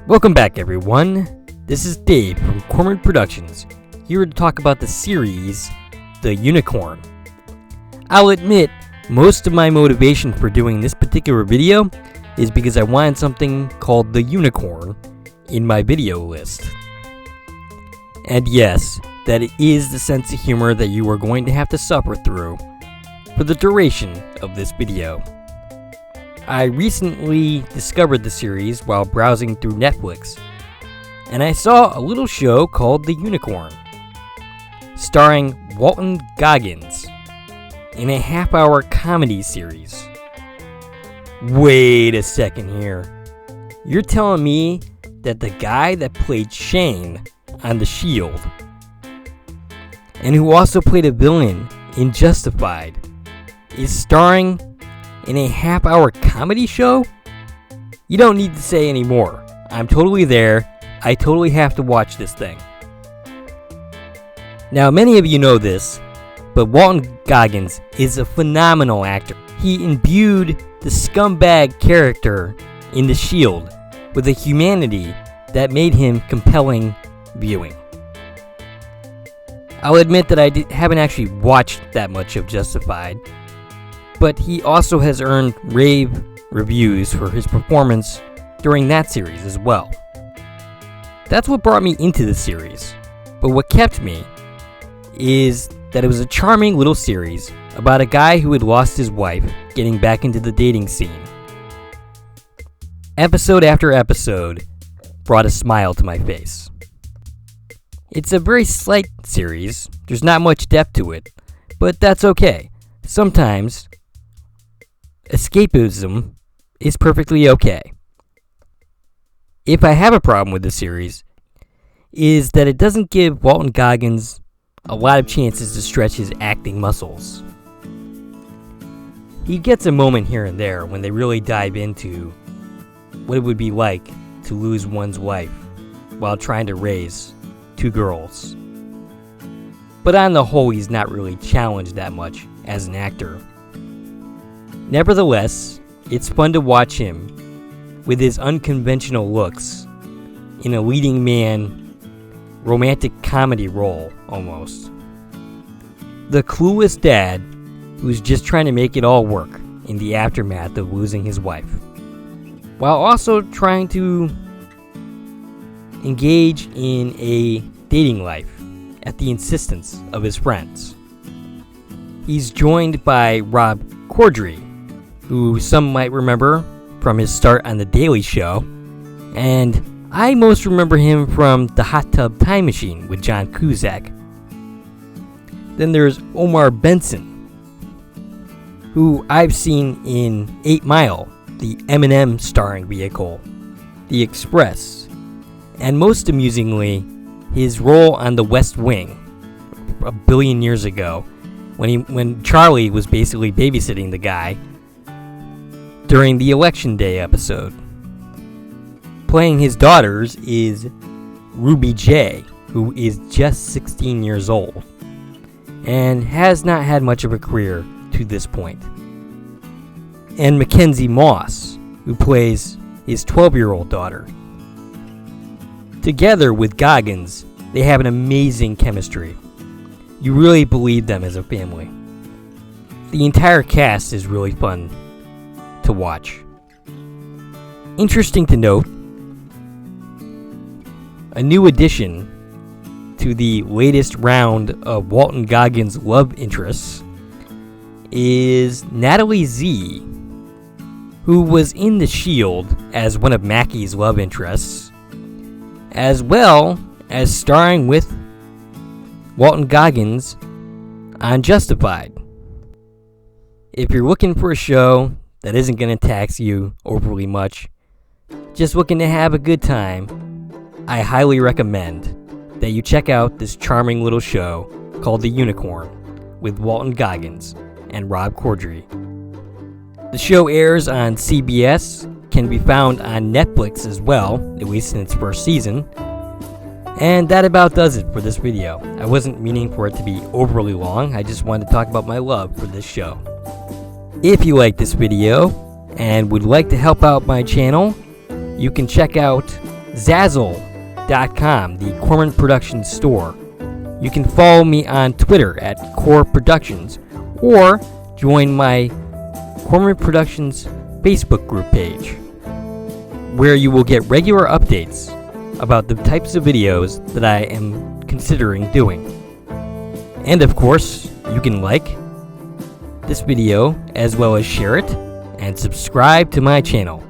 Welcome back, everyone. This is Dave from Cormorant Productions, here to talk about the series, The Unicorn. I'll admit, most of my motivation for doing this particular video is because I wanted something called The Unicorn in my video list. And yes, that is the sense of humor that you are going to have to suffer through for the duration of this video. I recently discovered the series while browsing through Netflix, and I saw a little show called The Unicorn, starring Walton Goggins, in a half-hour comedy series. Wait a second here. You're telling me that the guy that played Shane on The Shield, and who also played a villain in Justified, is starring in a half-hour comedy show? You don't need to say any more. I'm totally there. I totally have to watch this thing. Now, many of you know this, but Walton Goggins is a phenomenal actor. He imbued the scumbag character in The Shield with a humanity that made him compelling viewing. I'll admit that I haven't actually watched that much of Justified, but he also has earned rave reviews for his performance during that series as well. That's what brought me into the series, but what kept me is that it was a charming little series about a guy who had lost his wife getting back into the dating scene. Episode after episode brought a smile to my face. It's a very slight series, there's not much depth to it, but that's okay. Sometimes escapism is perfectly okay. If I have a problem with the series, is that it doesn't give Walton Goggins a lot of chances to stretch his acting muscles. He gets a moment here and there when they really dive into what it would be like to lose one's wife while trying to raise two girls. But on the whole, he's not really challenged that much as an actor. Nevertheless, it's fun to watch him with his unconventional looks in a leading man romantic comedy role almost. The clueless dad who's just trying to make it all work in the aftermath of losing his wife, while also trying to engage in a dating life at the insistence of his friends. He's joined by Rob Corddry, who some might remember from his start on The Daily Show, and I most remember him from The Hot Tub Time Machine with John Cusack. Then there's Omar Benson, who I've seen in 8 Mile, the Eminem starring vehicle, The Express, and most amusingly, his role on The West Wing a billion years ago, when Charlie was basically babysitting the guy during the Election Day episode. Playing his daughters is Ruby J, who is just 16 years old and has not had much of a career to this point. And Mackenzie Moss, who plays his 12-year-old daughter. Together with Goggins, they have an amazing chemistry. You really believe them as a family. The entire cast is really fun to watch. Interesting to note, a new addition to the latest round of Walton Goggins' love interests is Natalie Z, who was in The Shield as one of Mackie's love interests, as well as starring with Walton Goggins on Justified. If you're looking for a show that isn't going to tax you overly much, just looking to have a good time, I highly recommend that you check out this charming little show called The Unicorn with Walton Goggins and Rob Corddry. The show airs on CBS, can be found on Netflix as well, at least in its first season. And that about does it for this video. I wasn't meaning for it to be overly long, I just wanted to talk about my love for this show. If you like this video and would like to help out my channel, you can check out Zazzle.com, the Corman Productions store. You can follow me on Twitter at Core Productions, or join my Corman Productions Facebook group page, where you will get regular updates about the types of videos that I am considering doing. And of course, you can like this video as well as share it and subscribe to my channel.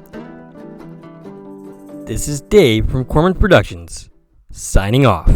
This is Dave from Corman Productions, signing off.